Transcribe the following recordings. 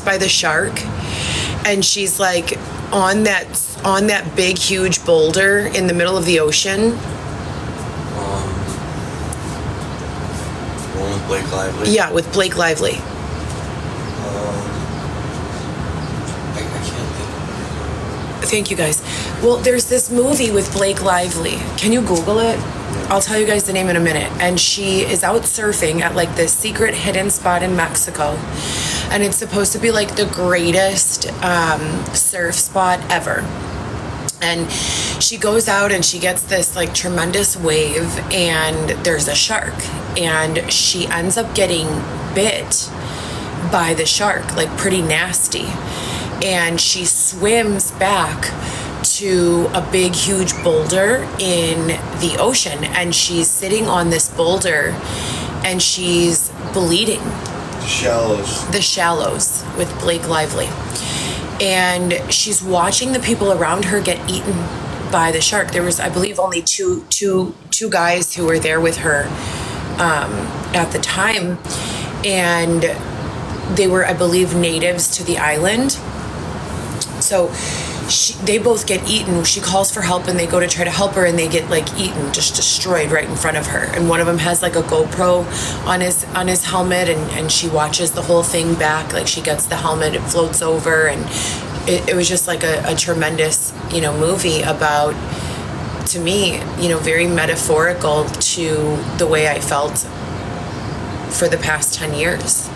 by the shark, and she's like on that big huge boulder in the middle of the ocean. One with Blake Lively? Yeah, with Blake Lively. I can't think. Thank you, guys. Well, there's this movie with Blake Lively. Can you Google it? I'll tell you guys the name in a minute. And she is out surfing at like this secret hidden spot in Mexico. And it's supposed to be like the greatest surf spot ever. And she goes out and she gets this like tremendous wave, and there's a shark. And she ends up getting bit by the shark, like pretty nasty. And she swims back to a big, huge boulder in the ocean. And she's sitting on this boulder and she's bleeding. The Shallows with Blake Lively. And she's watching the people around her get eaten by the shark. There was, I believe, only two guys who were there with her at the time. And they were, I believe, natives to the island. So they both get eaten. She calls for help and they go to try to help her, and they get like eaten, just destroyed right in front of her. And one of them has like a GoPro on his helmet, and she watches the whole thing back. Like she gets the helmet, it floats over, and it was just like a tremendous, movie about, to me, very metaphorical to the way I felt for the past 10 years.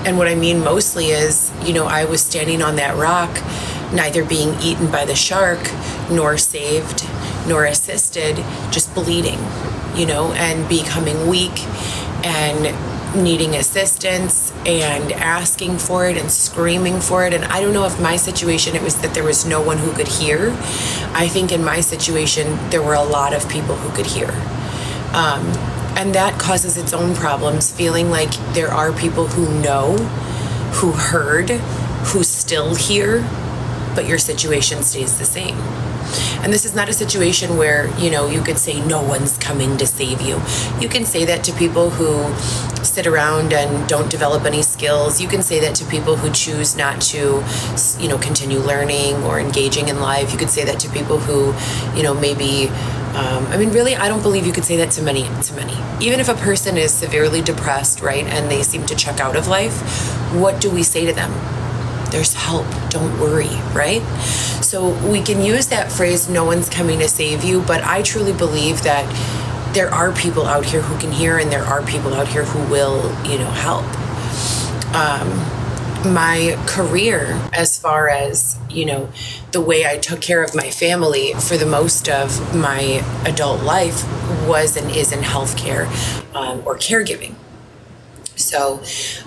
And what I mean mostly is, I was standing on that rock, neither being eaten by the shark, nor saved, nor assisted, just bleeding, and becoming weak and needing assistance and asking for it and screaming for it. And I don't know if my situation, it was that there was no one who could hear. I think in my situation, there were a lot of people who could hear. And that causes its own problems, feeling like there are people who know, who heard, who still hear, but your situation stays the same. And this is not a situation where, you could say no one's coming to save you. You can say that to people who sit around and don't develop any skills. You can say that to people who choose not to, continue learning or engaging in life. You could say that to people who, maybe... really, I don't believe you could say that to many. Even if a person is severely depressed, right, and they seem to check out of life, what do we say to them? There's help. Don't worry, right? So we can use that phrase, no one's coming to save you, but I truly believe that there are people out here who can hear, and there are people out here who will, help. My career, as far as, the way I took care of my family for the most of my adult life was and is in healthcare or caregiving. So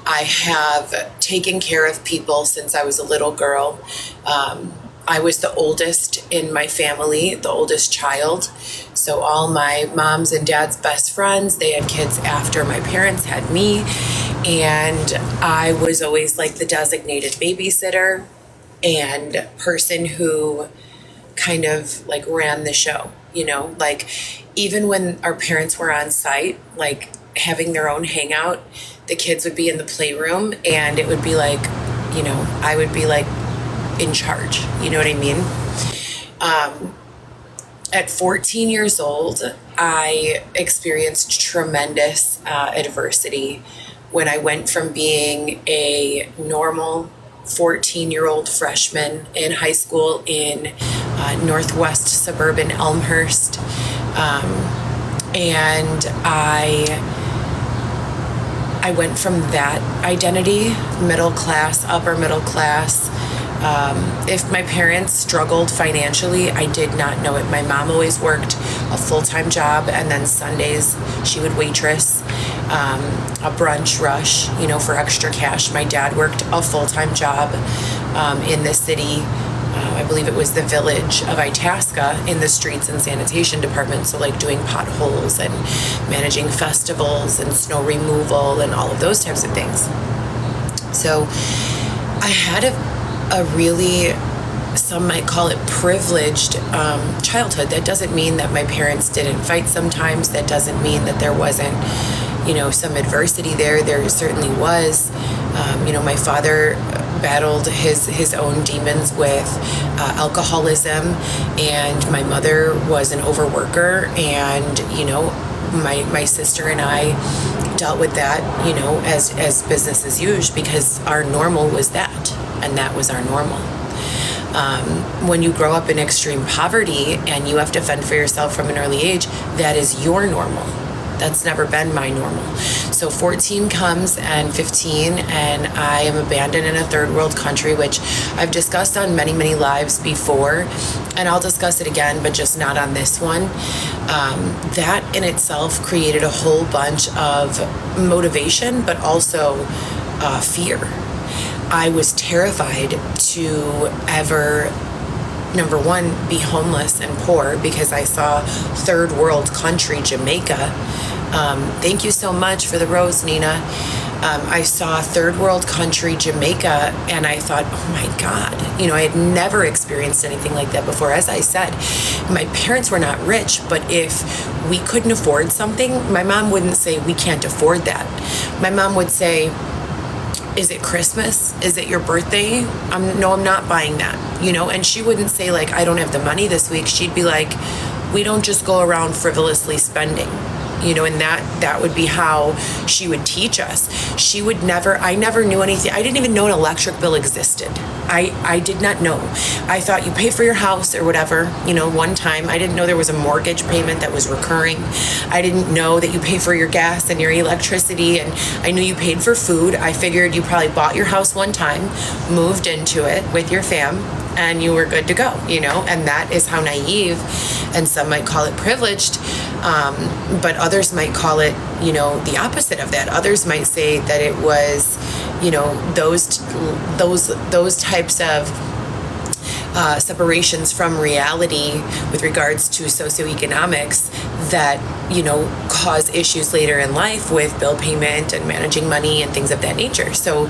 I have taken care of people since I was a little girl. I was the oldest in my family, the oldest child. So all my mom's and dad's best friends, they had kids after my parents had me. And I was always like the designated babysitter and person who kind of like ran the show, like even when our parents were on site, like having their own hangout, the kids would be in the playroom and it would be like, I would be like in charge, you know what I mean? At 14 years old, I experienced tremendous adversity when I went from being a normal 14-year-old freshman in high school in northwest suburban Elmhurst. And I went from that identity, middle class, upper middle class. If my parents struggled financially, I did not know it. My mom always worked a full-time job, and then Sundays she would waitress, a brunch rush, for extra cash. My dad worked a full-time job in the city. I believe it was the village of Itasca in the streets and sanitation department. So like doing potholes and managing festivals and snow removal and all of those types of things. So I had a really, some might call it privileged childhood. That doesn't mean that my parents didn't fight sometimes. That doesn't mean that there wasn't, some adversity there. There certainly was. My father battled his own demons with alcoholism, and my mother was an overworker, and my sister and I dealt with that as business as usual, because our normal was that, and that was our normal. When you grow up in extreme poverty and you have to fend for yourself from an early age, that is your normal. That's never been my normal. So 14 comes, and 15, and I am abandoned in a third world country, which I've discussed on many, many lives before, and I'll discuss it again, but just not on this one. That in itself created a whole bunch of motivation, but also fear. I was terrified to ever, number one, be homeless and poor, because I saw third world country Jamaica. Thank you so much for the rose, Nina. I saw third world country Jamaica, and I thought, oh my God, I had never experienced anything like that before. As I said, my parents were not rich, but if we couldn't afford something, my mom wouldn't say, we can't afford that. My mom would say, is it Christmas? Is it your birthday? No, I'm not buying that, and she wouldn't say like, I don't have the money this week. She'd be like, we don't just go around frivolously spending, and that would be how she would teach us. I never knew anything. I didn't even know an electric bill existed. I did not know. I thought you pay for your house or whatever, one time. I didn't know there was a mortgage payment that was recurring. I didn't know that you pay for your gas and your electricity, and I knew you paid for food. I figured you probably bought your house one time, moved into it with your fam, and you were good to go, and that is how naive, and some might call it privileged, but others might call it, the opposite of that. Others might say that it was, those types of separations from reality with regards to socioeconomics that, cause issues later in life with bill payment and managing money and things of that nature. So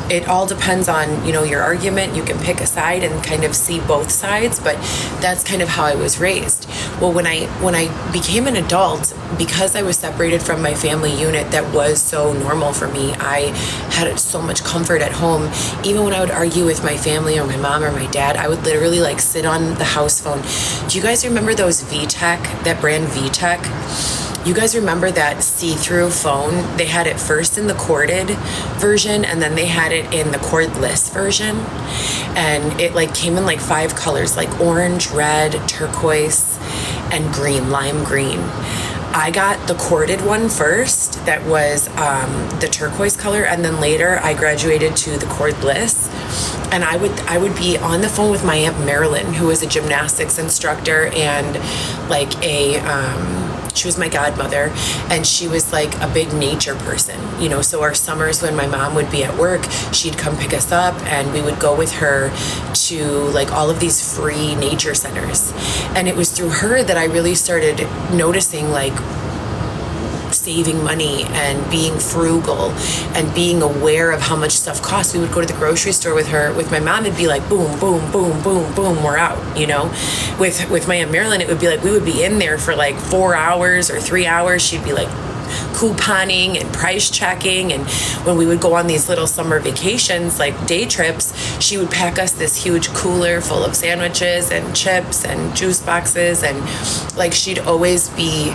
it all depends on, your argument. You can pick a side and kind of see both sides, but that's kind of how I was raised. Well, when I became an adult, because I was separated from my family unit that was so normal for me, I had so much comfort at home. Even when I would argue with my family or my mom or my dad, I would literally like sit on the house phone. Do you guys remember those VTech, that brand VTech? You guys remember that see-through phone? They had it first in the corded version, and then they had it in the cordless version. And it like came in like 5 colors, like orange, red, turquoise, and green, lime green. I got the corded one first, that was the turquoise color, and then later I graduated to the cordless. And I would be on the phone with my Aunt Marilyn, who was a gymnastics instructor and like she was my godmother, and she was like a big nature person, so our summers when my mom would be at work, she'd come pick us up, and we would go with her to like all of these free nature centers. And it was through her that I really started noticing like saving money and being frugal and being aware of how much stuff costs. We would go to the grocery store with her. With my mom, it'd be like boom, boom, boom, boom, boom, we're out, With my Aunt Marilyn, it would be like we would be in there for like 4 hours or 3 hours. She'd be like couponing and price checking, and when we would go on these little summer vacations, like day trips, she would pack us this huge cooler full of sandwiches and chips and juice boxes, and like she'd always be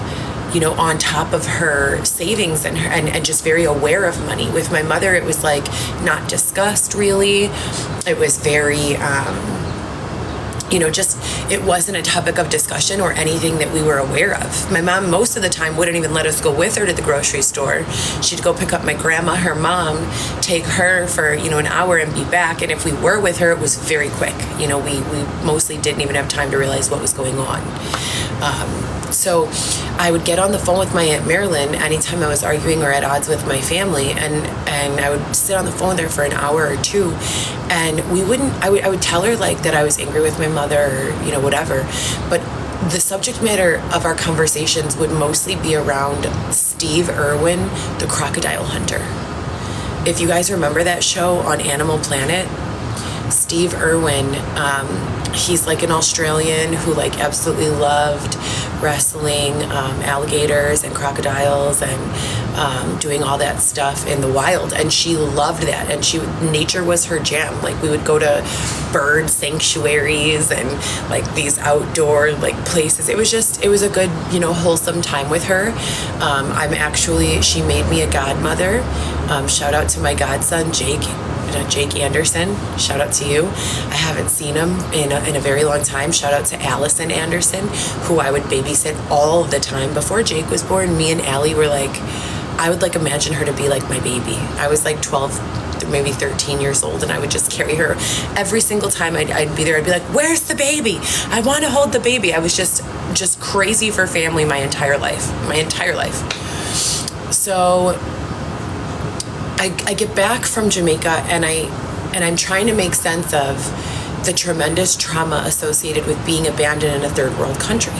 on top of her savings and just very aware of money. With my mother, it was like not discussed really. It was very it wasn't a topic of discussion or anything that we were aware of. My mom, most of the time, wouldn't even let us go with her to the grocery store. She'd go pick up my grandma, her mom, take her for, an hour and be back. And if we were with her, it was very quick. We mostly didn't even have time to realize what was going on. So I would get on the phone with my Aunt Marilyn anytime I was arguing or at odds with my family, and I would sit on the phone there for an hour or two, and I would tell her like that I was angry with my mother or, whatever, but the subject matter of our conversations would mostly be around Steve Irwin, the crocodile hunter. If you guys remember that show on Animal Planet, Steve Irwin he's like an Australian who like absolutely loved wrestling, alligators and crocodiles and doing all that stuff in the wild. And she loved that. And nature was her jam. Like we would go to bird sanctuaries and like these outdoor like places. It was a good, wholesome time with her. She made me a godmother. Shout out to my godson, Jake Anderson. Shout out to you. I haven't seen him in a very long time. Shout out to Allison Anderson, who I would babysit all the time. Before Jake was born, me and Allie were like, I would like imagine her to be like my baby. I was like 12, maybe 13 years old, and I would just carry her every single time I'd be there. I'd be like, where's the baby? I want to hold the baby. I was just crazy for family my entire life. So I get back from Jamaica and I'm trying to make sense of the tremendous trauma associated with being abandoned in a third world country.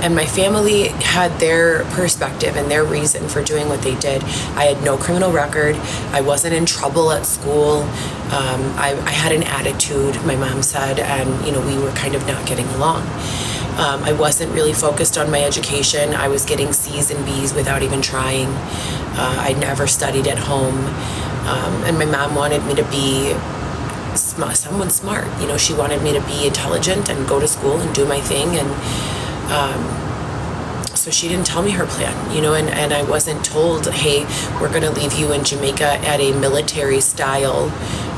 And my family had their perspective and their reason for doing what they did. I had no criminal record. I wasn't in trouble at school. I had an attitude, my mom said, and we were kind of not getting along. I wasn't really focused on my education. I was getting C's and B's without even trying. I never studied at home. And my mom wanted me to be someone smart. She wanted me to be intelligent and go to school and do my thing. And so she didn't tell me her plan, and I wasn't told, hey, we're going to leave you in Jamaica at a military style,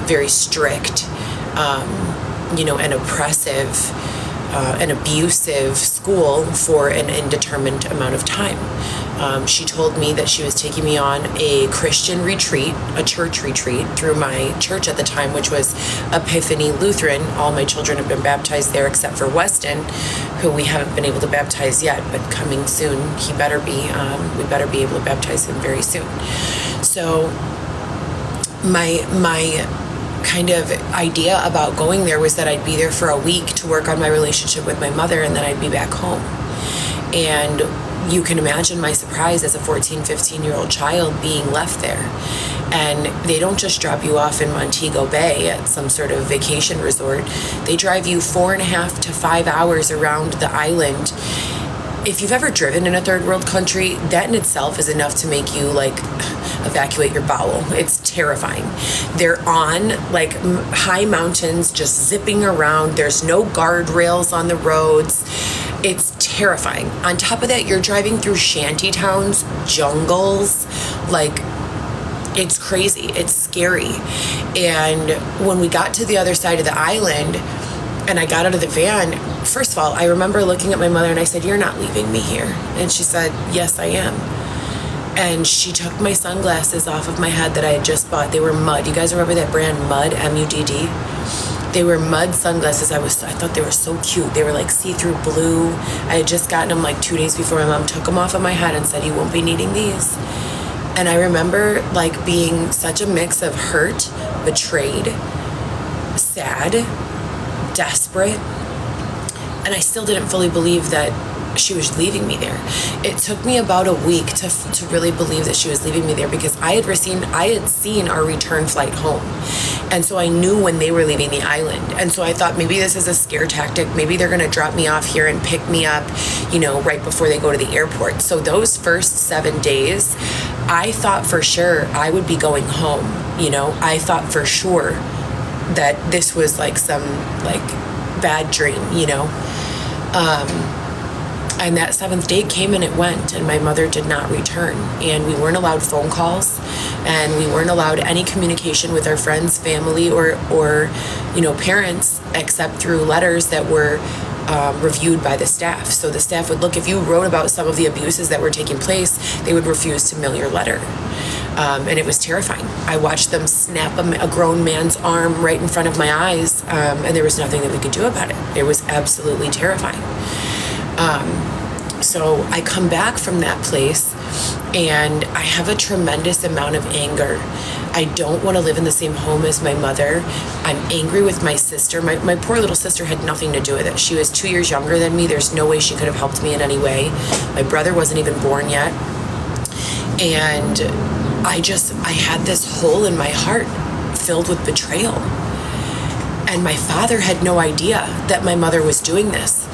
very strict, and oppressive, an abusive school for an indeterminate amount of time. She told me that she was taking me on a Christian retreat, a church retreat through my church at the time, which was Epiphany Lutheran. All my children have been baptized there except for Weston, who we haven't been able to baptize yet, but coming soon. He better be. We better be able to baptize him very soon. So my kind of idea about going there was that I'd be there for a week to work on my relationship with my mother, and then I'd be back home. And you can imagine my surprise as a 14, 15-year-old child being left there. And they don't just drop you off in Montego Bay at some sort of vacation resort. They drive you 4.5 to 5 hours around the island. If you've ever driven in a third world country, that in itself is enough to make you like evacuate your bowel. It's terrifying. They're on like high mountains, just zipping around. There's no guardrails on the roads. It's terrifying. On top of that, you're driving through shanty towns, jungles, like it's crazy. It's scary. And when we got to the other side of the island and I got out of the van, first of all, I remember looking at my mother and I said, "You're not leaving me here." And she said, "Yes, I am." And she took my sunglasses off of my head that I had just bought. They were Mud. You guys remember that brand Mud, M-U-D-D? They were Mud sunglasses. I thought they were so cute. They were like see-through blue. I had just gotten them like 2 days before my mom took them off of my head and said, "You won't be needing these." And I remember like being such a mix of hurt, betrayed, sad, desperate. And I still didn't fully believe that she was leaving me there. It took me about a week to really believe that she was leaving me there because I had seen our return flight home. And so I knew when they were leaving the island. And so I thought maybe this is a scare tactic. Maybe they're going to drop me off here and pick me up, right before they go to the airport. So those first 7 days, I thought for sure I would be going home. I thought for sure that this was like some like bad dream, And that 7th day came and it went, and my mother did not return. And we weren't allowed phone calls, and we weren't allowed any communication with our friends, family, or parents, except through letters that were reviewed by the staff. So the staff would look, if you wrote about some of the abuses that were taking place, they would refuse to mail your letter. And it was terrifying. I watched them snap a grown man's arm right in front of my eyes, and there was nothing that we could do about it. It was absolutely terrifying. So I come back from that place and I have a tremendous amount of anger. I don't want to live in the same home as my mother. I'm angry with my sister. My poor little sister had nothing to do with it. She was 2 years younger than me. There's no way she could have helped me in any way. My brother wasn't even born yet. And I had this hole in my heart filled with betrayal. And my father had no idea that my mother was doing this.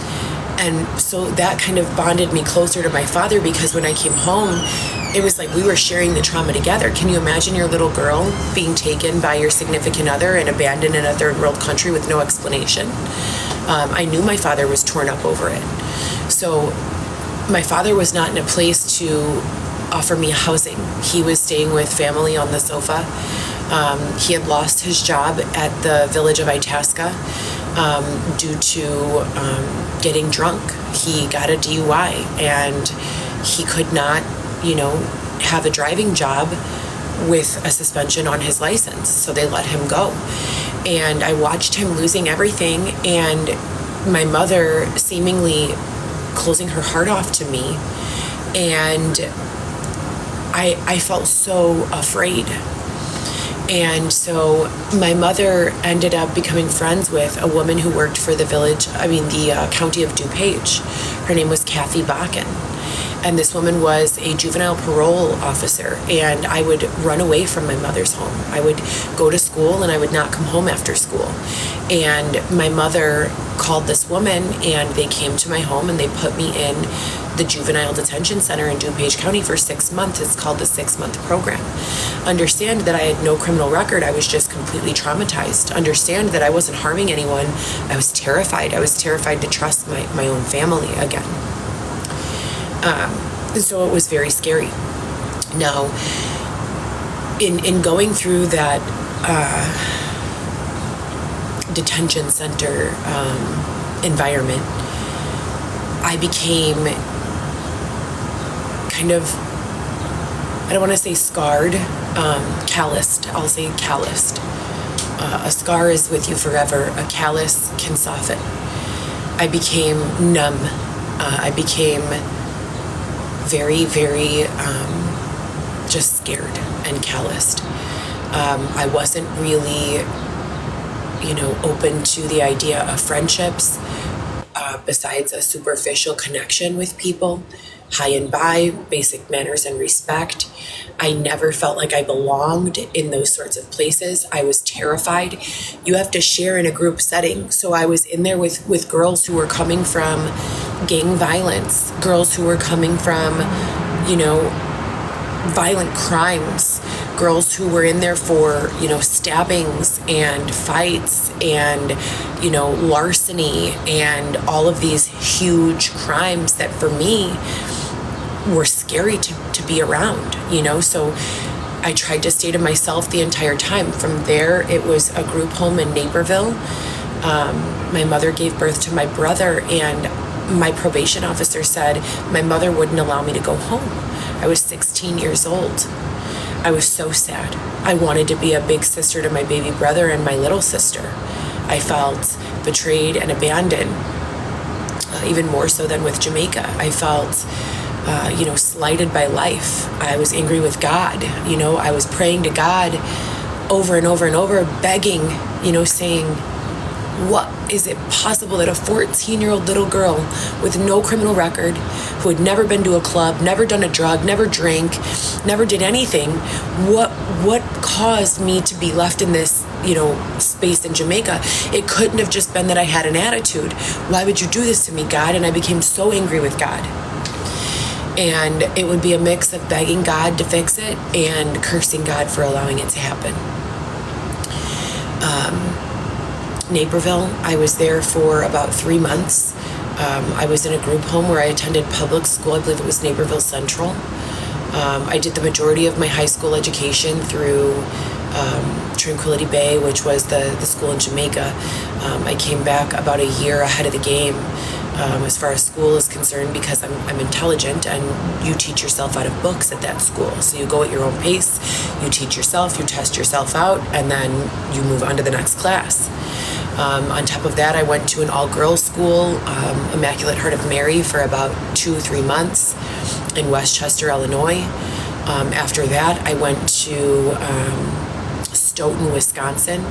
And so that kind of bonded me closer to my father, because when I came home, it was like we were sharing the trauma together. Can you imagine your little girl being taken by your significant other and abandoned in a third world country with no explanation? I knew my father was torn up over it. So my father was not in a place to offer me housing. He was staying with family on the sofa. He had lost his job at the village of Itasca due to getting drunk. He got a DUI and he could not, have a driving job with a suspension on his license. So they let him go. And I watched him losing everything, and my mother seemingly closing her heart off to me. And I felt so afraid. And so my mother ended up becoming friends with a woman who worked for the county of DuPage. Her name was Kathy Bakken. And this woman was a juvenile parole officer. And I would run away from my mother's home. I would go to school and I would not come home after school. And my mother called this woman, and they came to my home and they put me in the juvenile detention center in DuPage County for 6 months. It's called the 6-month program. Understand that I had no criminal record. I was just completely traumatized. Understand that I wasn't harming anyone. I was terrified. I was terrified to trust my own family again. So it was very scary. Now, in going through that detention center environment, I became kind of, I don't want to say scarred, calloused. I'll say calloused. A scar is with you forever. A callus can soften. I became numb. I became very, very just scared and calloused. I wasn't really, open to the idea of friendships besides a superficial connection with people, high and by, basic manners and respect. I never felt like I belonged in those sorts of places. I was terrified. You have to share in a group setting. So I was in there with girls who were coming from gang violence, girls who were coming from, violent crimes, girls who were in there for, stabbings and fights and, larceny and all of these huge crimes that for me were scary to be around, so I tried to stay to myself the entire time. From there, it was a group home in Naperville. My mother gave birth to my brother, and my probation officer said my mother wouldn't allow me to go home. I was 16 years old. I was so sad. I wanted to be a big sister to my baby brother and my little sister. I felt betrayed and abandoned, even more so than with Jamaica. I felt, slighted by life. I was angry with God. I was praying to God over and over and over, begging, saying, what is it possible that a 14-year-old little girl with no criminal record, who had never been to a club, never done a drug, never drank, never did anything, what caused me to be left in this, space in Jamaica? It couldn't have just been that I had an attitude. Why would you do this to me, God? And I became so angry with God. And it would be a mix of begging God to fix it and cursing God for allowing it to happen. Naperville, I was there for about 3 months. I was in a group home where I attended public school. I believe it was Naperville Central. I did the majority of my high school education through Tranquility Bay, which was the school in Jamaica. I came back about a year ahead of the game as far as school is concerned, because I'm intelligent, and you teach yourself out of books at that school. So you go at your own pace, you teach yourself, you test yourself out, and then you move on to the next class. On top of that, I went to an all-girls school, Immaculate Heart of Mary, for about 2-3 months in Westchester, Illinois. After that, I went to Stoughton, Wisconsin,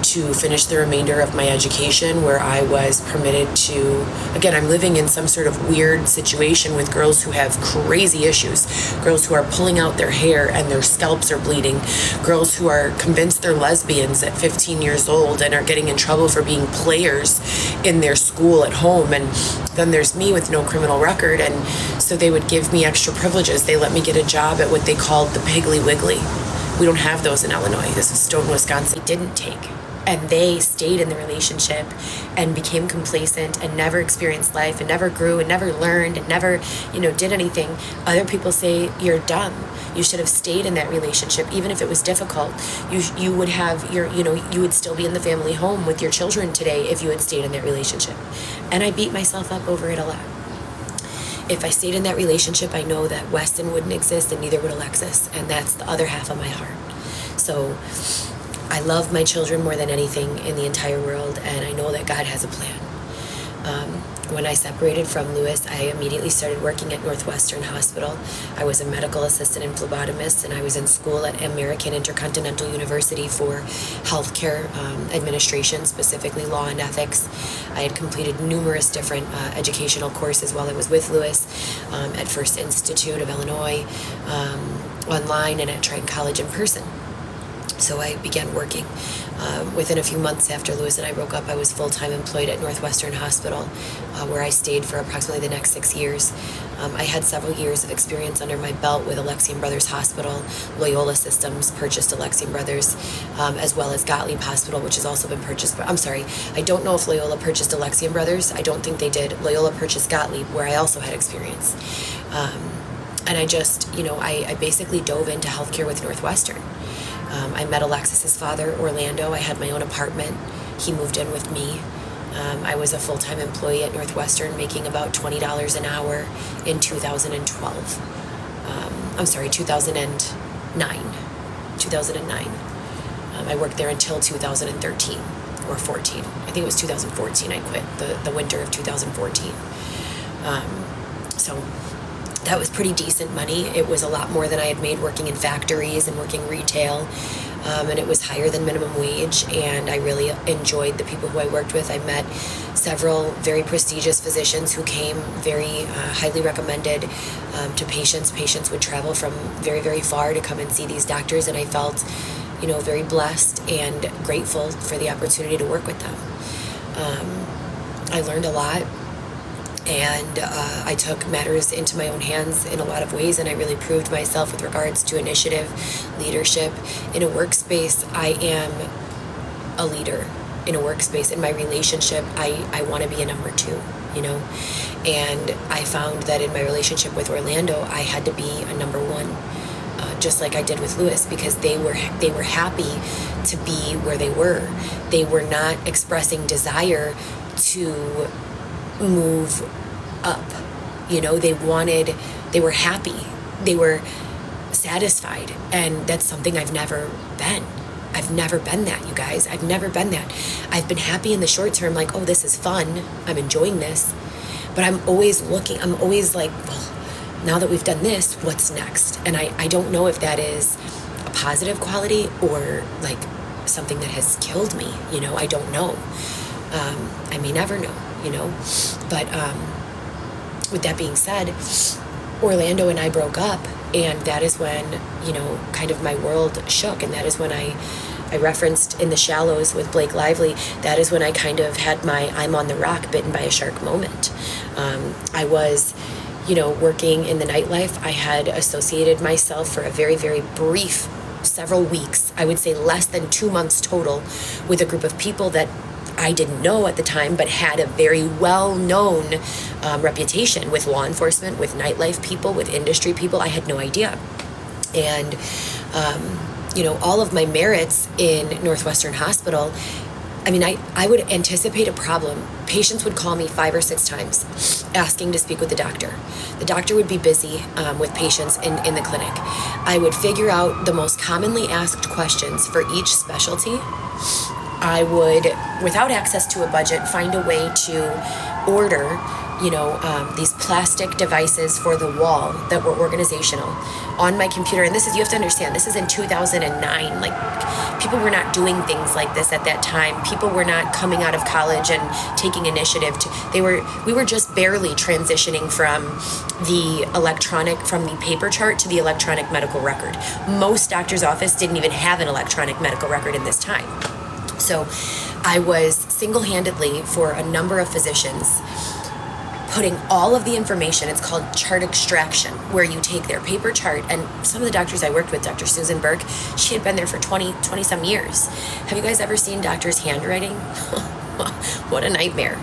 to finish the remainder of my education, where I was permitted to, again, I'm living in some sort of weird situation with girls who have crazy issues, girls who are pulling out their hair and their scalps are bleeding, girls who are convinced they're lesbians at 15 years old and are getting in trouble for being players in their school at home. And then there's me with no criminal record, and so they would give me extra privileges. They let me get a job at what they called the Piggly Wiggly. We don't have those in Illinois. This is Stoughton, Wisconsin. They didn't take. And they stayed in the relationship and became complacent and never experienced life and never grew and never learned and never, did anything. Other people say, you're dumb. You should have stayed in that relationship, even if it was difficult. You would have you would still be in the family home with your children today if you had stayed in that relationship. And I beat myself up over it a lot. If I stayed in that relationship, I know that Weston wouldn't exist and neither would Alexis. And that's the other half of my heart. So I love my children more than anything in the entire world, and I know that God has a plan. When I separated from Lewis, I immediately started working at Northwestern Hospital. I was a medical assistant and phlebotomist, and I was in school at American Intercontinental University for healthcare administration, specifically law and ethics. I had completed numerous different educational courses while I was with Lewis, at First Institute of Illinois, online, and at Triton College in person. So I began working. Within a few months after Lewis and I broke up, I was full-time employed at Northwestern Hospital, where I stayed for approximately the next 6 years. I had several years of experience under my belt with Alexian Brothers Hospital. Loyola Systems purchased Alexian Brothers, as well as Gottlieb Hospital, which has also been purchased. I'm sorry, I don't know if Loyola purchased Alexian Brothers. I don't think they did. Loyola purchased Gottlieb, where I also had experience. And I just, I basically dove into healthcare with Northwestern. I met Alexis's father, Orlando. I had my own apartment. He moved in with me. I was a full-time employee at Northwestern, making about $20 an hour in 2012. 2009. 2009. I worked there until 2013 or 14. I think it was 2014 I quit, the winter of 2014. So that was pretty decent money. It was a lot more than I had made working in factories and working retail. And it was higher than minimum wage, and I really enjoyed the people who I worked with. I met several very prestigious physicians who came very highly recommended to patients. Patients would travel from very, very far to come and see these doctors, and I felt, very blessed and grateful for the opportunity to work with them. I learned a lot. And I took matters into my own hands in a lot of ways, and I really proved myself with regards to initiative, leadership. In a workspace, I am a leader. In a workspace, in my relationship, I want to be a number two, And I found that in my relationship with Orlando, I had to be a number one, just like I did with Lewis, because they were happy to be where they were. They were not expressing desire to move up. They were happy, they were satisfied, and that's something I've never been that, you guys. I've never been that. I've been happy in the short term, like, oh, this is fun, I'm enjoying this, but I'm always like, well, now that we've done this, what's next? And I don't know if that is a positive quality or like something that has killed me, I don't know. I may never know. But with that being said, Orlando and I broke up, and that is when, kind of my world shook, and that is when I referenced in The Shallows with Blake Lively, that is when I kind of had my I'm on the rock, bitten by a shark moment. I was, working in the nightlife. I had associated myself for a very, very brief several weeks, I would say less than 2 months total, with a group of people that I didn't know at the time, but had a very well-known reputation with law enforcement, with nightlife people, with industry people. I had no idea. And, all of my merits in Northwestern Hospital, I would anticipate a problem. Patients would call me 5 or 6 times asking to speak with the doctor. The doctor would be busy with patients in the clinic. I would figure out the most commonly asked questions for each specialty. I would, without access to a budget, find a way to order, these plastic devices for the wall that were organizational on my computer. And you have to understand, this is in 2009. Like, people were not doing things like this at that time. People were not coming out of college and taking initiative we were just barely transitioning from the paper chart to the electronic medical record. Most doctor's office didn't even have an electronic medical record in this time. So I was single-handedly, for a number of physicians, putting all of the information, it's called chart extraction, where you take their paper chart, and some of the doctors I worked with, Dr. Susan Burke, she had been there for 20 some years. Have you guys ever seen doctors' handwriting? What a nightmare,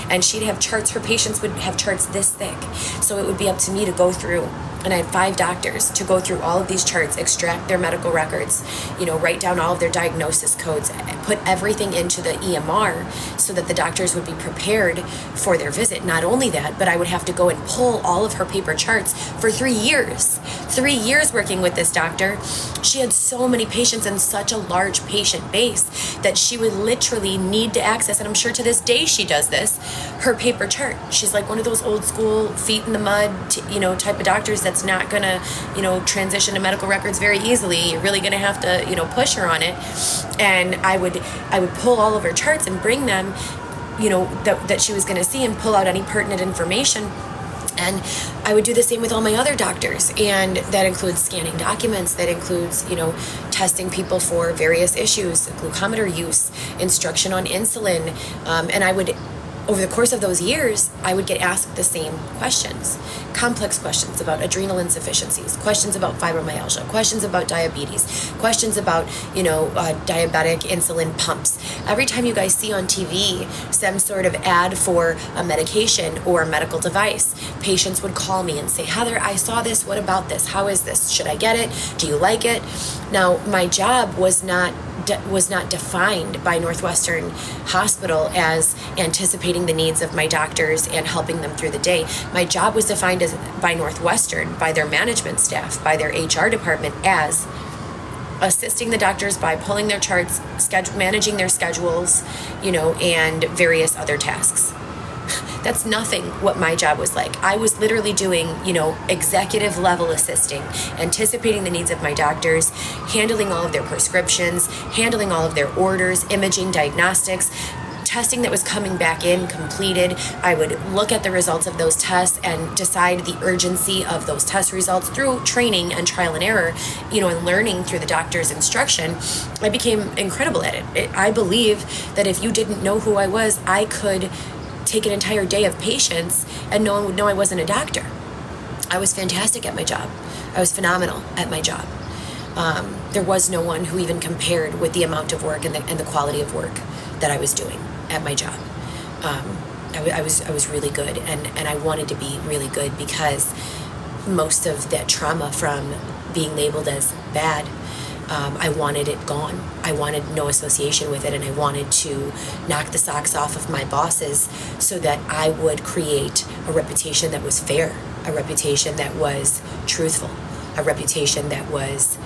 And she'd have charts, her patients would have charts this thick. So it would be up to me to go through, and I had 5 doctors to go through all of these charts, extract their medical records, write down all of their diagnosis codes, put everything into the EMR so that the doctors would be prepared for their visit. Not only that, but I would have to go and pull all of her paper charts for 3 years. 3 years working with this doctor. She had so many patients and such a large patient base that she would literally need to access, and I'm sure to this day she does this, her paper chart. She's like one of those old school feet in the mud, type of doctors that's not gonna, transition to medical records very easily. You're really gonna have to, push her on it. And I would pull all of her charts and bring them, that she was gonna see, and pull out any pertinent information. And I would do the same with all my other doctors. And that includes scanning documents. That includes, testing people for various issues, glucometer use, instruction on insulin. And I would, over the course of those years, I would get asked the same questions. Complex questions about adrenal insufficiencies, questions about fibromyalgia, questions about diabetes, questions about, diabetic insulin pumps. Every time you guys see on TV some sort of ad for a medication or a medical device, patients would call me and say, Heather, I saw this. What about this? How is this? Should I get it? Do you like it? Now, my job was not defined by Northwestern Hospital as anticipating the needs of my doctors and helping them through the day. My job was defined by Northwestern, by their management staff, by their HR department, as assisting the doctors by pulling their charts, managing their schedules, and various other tasks. That's nothing what my job was like. I was literally doing, executive level assisting, anticipating the needs of my doctors, handling all of their prescriptions, handling all of their orders, imaging, diagnostics, testing that was coming back in completed. I would look at the results of those tests and decide the urgency of those test results through training and trial and error, and learning through the doctor's instruction. I became incredible at it. I believe that if you didn't know who I was, I could take an entire day of patients and no one would know I wasn't a doctor. I was fantastic at my job. I was phenomenal at my job. There was no one who even compared with the amount of work and the quality of work that I was doing at my job. I was really good, and I wanted to be really good because most of that trauma from being labeled as bad, I wanted it gone. I wanted no association with it, and I wanted to knock the socks off of my bosses so that I would create a reputation that was fair, a reputation that was truthful, a reputation that was,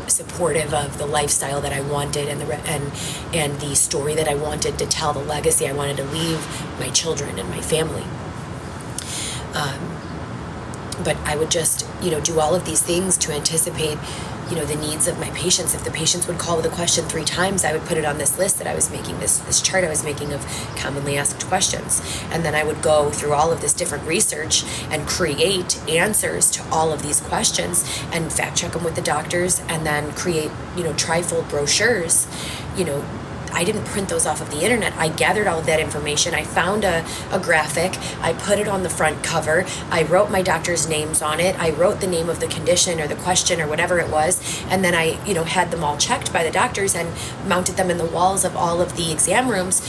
supportive of the lifestyle that I wanted and the story that I wanted to tell, the legacy I wanted to leave my children and my family. But I would just, do all of these things to anticipate, the needs of my patients. If the patients would call with a question 3 times, I would put it on this list that I was making, this chart I was making of commonly asked questions. And then I would go through all of this different research and create answers to all of these questions and fact check them with the doctors, and then create, trifold brochures, I didn't print those off of the internet. I gathered all of that information. I found a graphic. I put it on the front cover. I wrote my doctor's names on it. I wrote the name of the condition or the question or whatever it was. And then I, had them all checked by the doctors and mounted them in the walls of all of the exam rooms,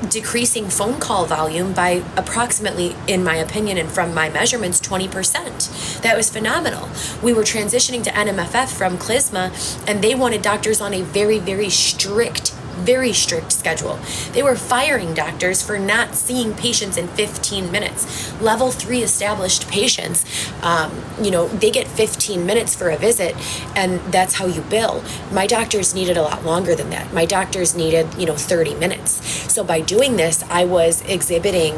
decreasing phone call volume by approximately, in my opinion and from my measurements, 20%. That was phenomenal. We were transitioning to NMFF from Clisma, and they wanted doctors on a very, very strict schedule. They were firing doctors for not seeing patients in 15 minutes. Level 3 established patients, they get 15 minutes for a visit, and that's how you bill. My doctors needed a lot longer than that. My doctors needed, 30 minutes. So by doing this, I was exhibiting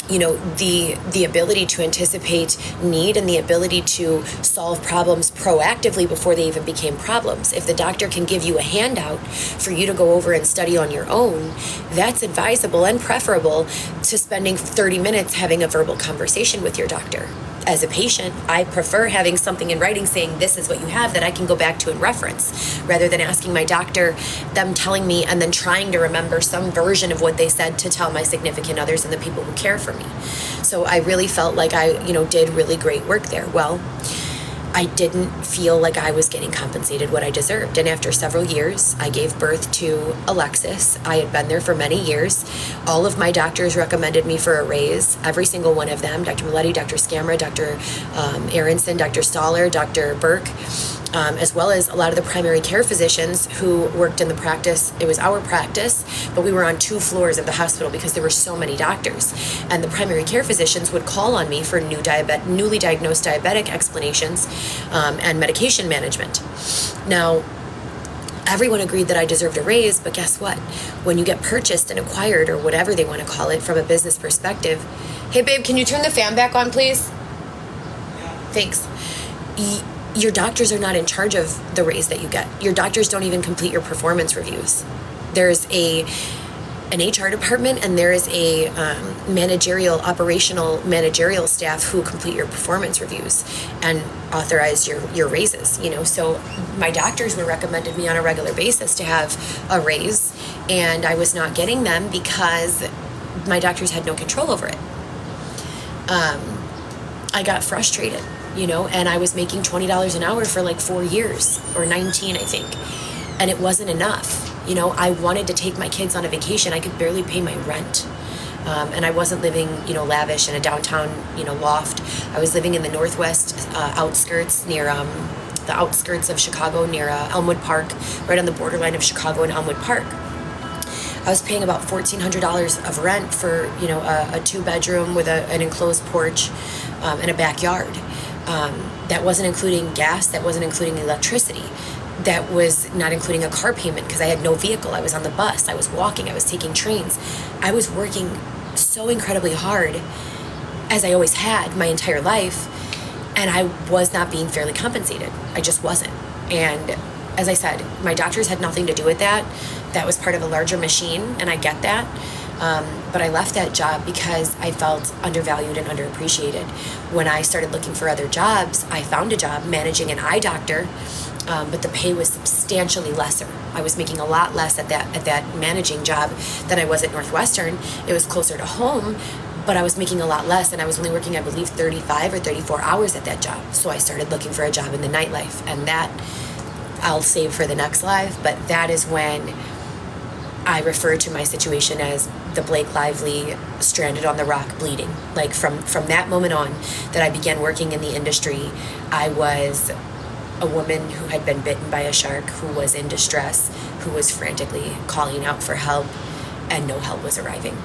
the ability to anticipate need and the ability to solve problems proactively before they even became problems. If the doctor can give you a handout for you to go over and study on your own, that's advisable and preferable to spending 30 minutes having a verbal conversation with your doctor. As a patient, I prefer having something in writing saying this is what you have that I can go back to and reference, rather than asking my doctor, them telling me, and then trying to remember some version of what they said to tell my significant others and the people who care for me. So I really felt like I, did really great work there. Well, I didn't feel like I was getting compensated what I deserved. And after several years, I gave birth to Alexis. I had been there for many years. All of my doctors recommended me for a raise. Every single one of them, Dr. Maletti, Dr. Scamra, Dr. Aronson, Dr. Stoller, Dr. Burke, as well as a lot of the primary care physicians who worked in the practice. It was our practice, but we were on 2 floors of the hospital because there were so many doctors. And the primary care physicians would call on me for newly diagnosed diabetic explanations and medication management. Now, everyone agreed that I deserved a raise, but guess what? When you get purchased and acquired, or whatever they want to call it from a business perspective, hey babe, can you turn the fan back on, please? Thanks. Your doctors are not in charge of the raise that you get. Your doctors don't even complete your performance reviews. There's an HR department, and there is a operational managerial staff who complete your performance reviews and authorize your raises. So my doctors were recommended me on a regular basis to have a raise, and I was not getting them because my doctors had no control over it. I got frustrated. And I was making $20 an hour for like 4 years, or 19, I think. And it wasn't enough. I wanted to take my kids on a vacation. I could barely pay my rent. And I wasn't living, lavish in a downtown, loft. I was living in the Northwest outskirts, near the outskirts of Chicago, near Elmwood Park, right on the borderline of Chicago and Elmwood Park. I was paying about $1,400 of rent for, a 2-bedroom with an enclosed porch and a backyard. That wasn't including gas. That wasn't including electricity. That was not including a car payment because I had no vehicle. I was on the bus. I was walking. I was taking trains. I was working so incredibly hard, as I always had my entire life, and I was not being fairly compensated. I just wasn't. And as I said, my doctors had nothing to do with that. That was part of a larger machine, and I get that. But I left that job because I felt undervalued and underappreciated. When I started looking for other jobs, I found a job managing an eye doctor, but the pay was substantially lesser. I was making a lot less at that managing job than I was at Northwestern. It was closer to home, but I was making a lot less, and I was only working, I believe, 35 or 34 hours at that job. So I started looking for a job in the nightlife, and that I'll save for the next live, but that is when I refer to my situation as the Blake Lively stranded on the rock bleeding. Like from that moment on that I began working in the industry, I was a woman who had been bitten by a shark, who was in distress, who was frantically calling out for help, and no help was arriving.